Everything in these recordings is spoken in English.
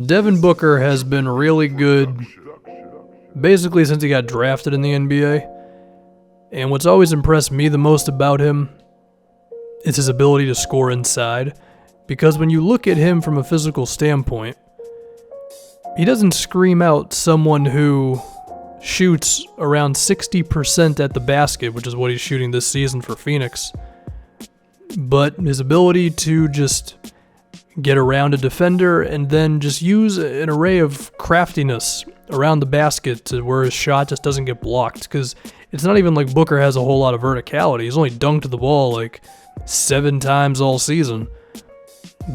Devin Booker has been really good basically since he got drafted in the NBA. And what's always impressed me the most about him is his ability to score inside. Because when you look at him from a physical standpoint, he doesn't scream out someone who shoots around 60% at the basket, which is what he's shooting this season for Phoenix. But his ability to just get around a defender and then just use an array of craftiness around the basket to where his shot just doesn't get blocked. Because it's not even like Booker has a whole lot of verticality. He's only dunked the ball like 7 times all season.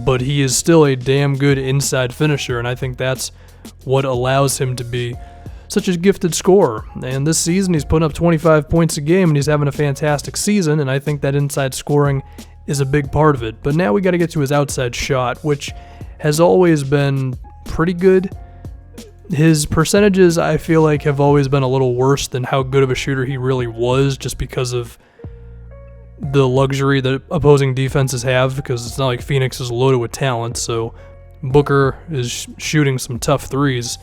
But he is still a damn good inside finisher, and I think that's what allows him to be such a gifted scorer. And this season he's putting up 25 points a game and he's having a fantastic season, and I think that inside scoring is a big part of it. But now we got to get to his outside shot, which has always been pretty good. His percentages, I feel like, have always been a little worse than how good of a shooter he really was, just because of the luxury that opposing defenses have, because it's not like Phoenix is loaded with talent, so Booker is shooting some tough threes.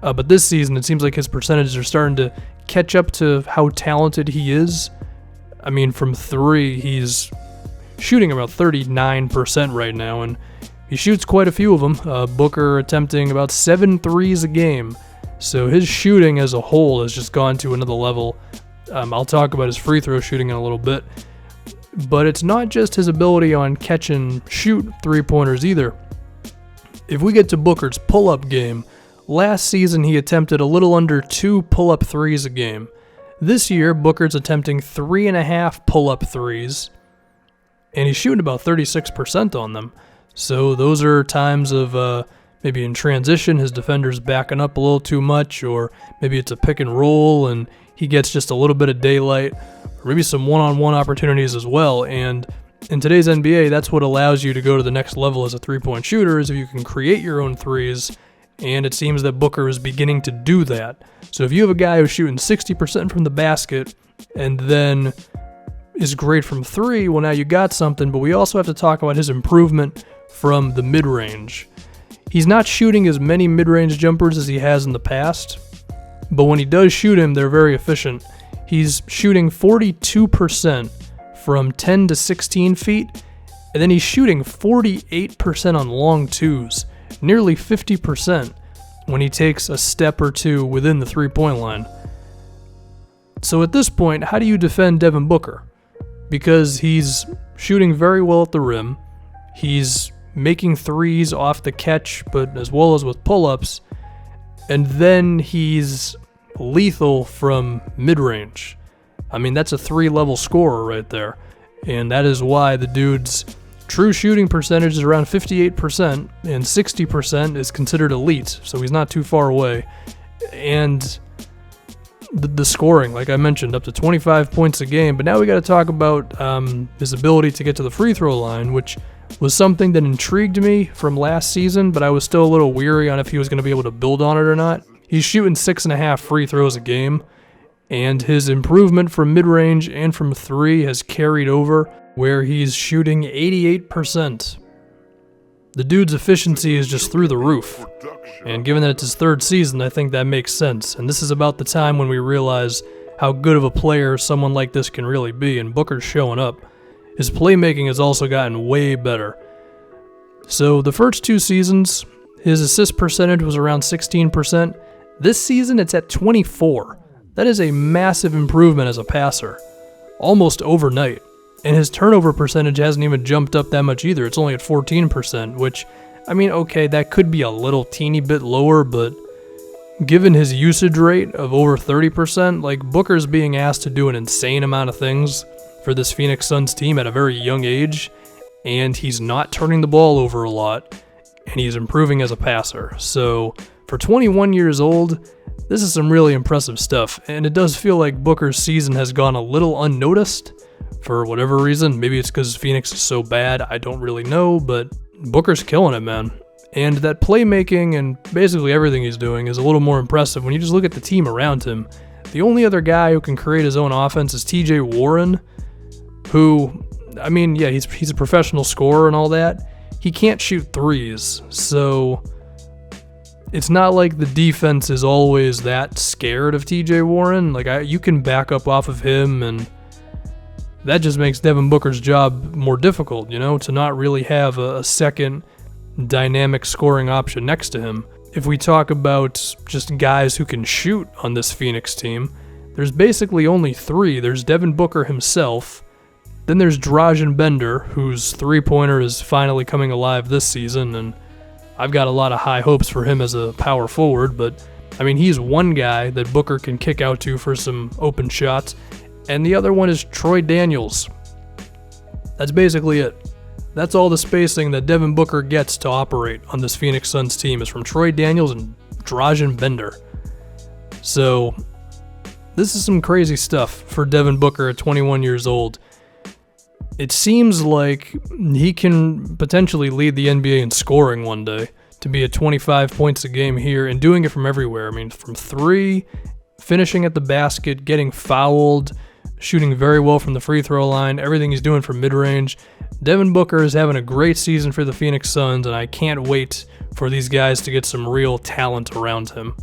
But this season, it seems like his percentages are starting to catch up to how talented he is. I mean, from 3, he's shooting about 39% right now, and he shoots quite a few of them. Booker attempting about 7 threes a game. So his shooting as a whole has just gone to another level. I'll talk about his free throw shooting in a little bit. But it's not just his ability on catch and shoot three-pointers either. If we get to Booker's pull-up game, last season he attempted a little under 2 pull-up threes a game. This year, Booker's attempting 3.5 pull-up threes, and he's shooting about 36% on them. So those are times of maybe in transition, his defender's backing up a little too much, or maybe it's a pick and roll and he gets just a little bit of daylight, or maybe some one-on-one opportunities as well. And in today's NBA, that's what allows you to go to the next level as a three-point shooter, is if you can create your own threes, and it seems that Booker is beginning to do that. So if you have a guy who's shooting 60% from the basket and then is great from 3, well, now you got something. But we also have to talk about his improvement from the mid-range. He's not shooting as many mid-range jumpers as he has in the past, but when he does shoot him, they're very efficient. He's shooting 42% from 10 to 16 feet, and then he's shooting 48% on long twos, nearly 50% when he takes a step or two within the three-point line. So at this point, how do you defend Devin Booker? Because he's shooting very well at the rim, he's making threes off the catch, but as well as with pull-ups, and then he's lethal from mid-range. I mean, that's a 3-level scorer right there, and that is why the dude's true shooting percentage is around 58%, and 60% is considered elite, so he's not too far away. And the scoring, like I mentioned, up to 25 points a game. But now we got to talk about his ability to get to the free throw line, which was something that intrigued me from last season, but I was still a little weary on if he was going to be able to build on it or not. He's shooting 6.5 free throws a game, and his improvement from mid-range and from 3 has carried over, where he's shooting 88%. The dude's efficiency is just through the roof, and given that it's his 3rd season, I think that makes sense. And this is about the time when we realize how good of a player someone like this can really be, and Booker's showing up. His playmaking has also gotten way better. So the first 2 seasons, his assist percentage was around 16%. This season, it's at 24%. That is a massive improvement as a passer, almost overnight. And his turnover percentage hasn't even jumped up that much either. It's only at 14%, which, I mean, okay, that could be a little teeny bit lower, but given his usage rate of over 30%, like, Booker's being asked to do an insane amount of things for this Phoenix Suns team at a very young age, and he's not turning the ball over a lot, and he's improving as a passer. So for 21 years old, this is some really impressive stuff, and it does feel like Booker's season has gone a little unnoticed for whatever reason. Maybe it's because Phoenix is so bad, I don't really know, but Booker's killing it, man. And that playmaking and basically everything he's doing is a little more impressive when you just look at the team around him. The only other guy who can create his own offense is TJ Warren, who, I mean, yeah, he's a professional scorer and all that. He can't shoot threes, so it's not like the defense is always that scared of TJ Warren. Like, you can back up off of him, and that just makes Devin Booker's job more difficult, to not really have a second dynamic scoring option next to him. If we talk about just guys who can shoot on this Phoenix team, there's basically only three. There's Devin Booker himself, then there's Dragan Bender, whose three-pointer is finally coming alive this season, and I've got a lot of high hopes for him as a power forward, but he's one guy that Booker can kick out to for some open shots, and the other one is Troy Daniels. That's basically it. That's all the spacing that Devin Booker gets to operate on this Phoenix Suns team is from Troy Daniels and Dragan Bender. So, this is some crazy stuff for Devin Booker at 21 years old. It seems like he can potentially lead the NBA in scoring one day, to be at 25 points a game here and doing it from everywhere. From three, finishing at the basket, getting fouled, shooting very well from the free throw line, everything he's doing from mid-range. Devin Booker is having a great season for the Phoenix Suns, and I can't wait for these guys to get some real talent around him.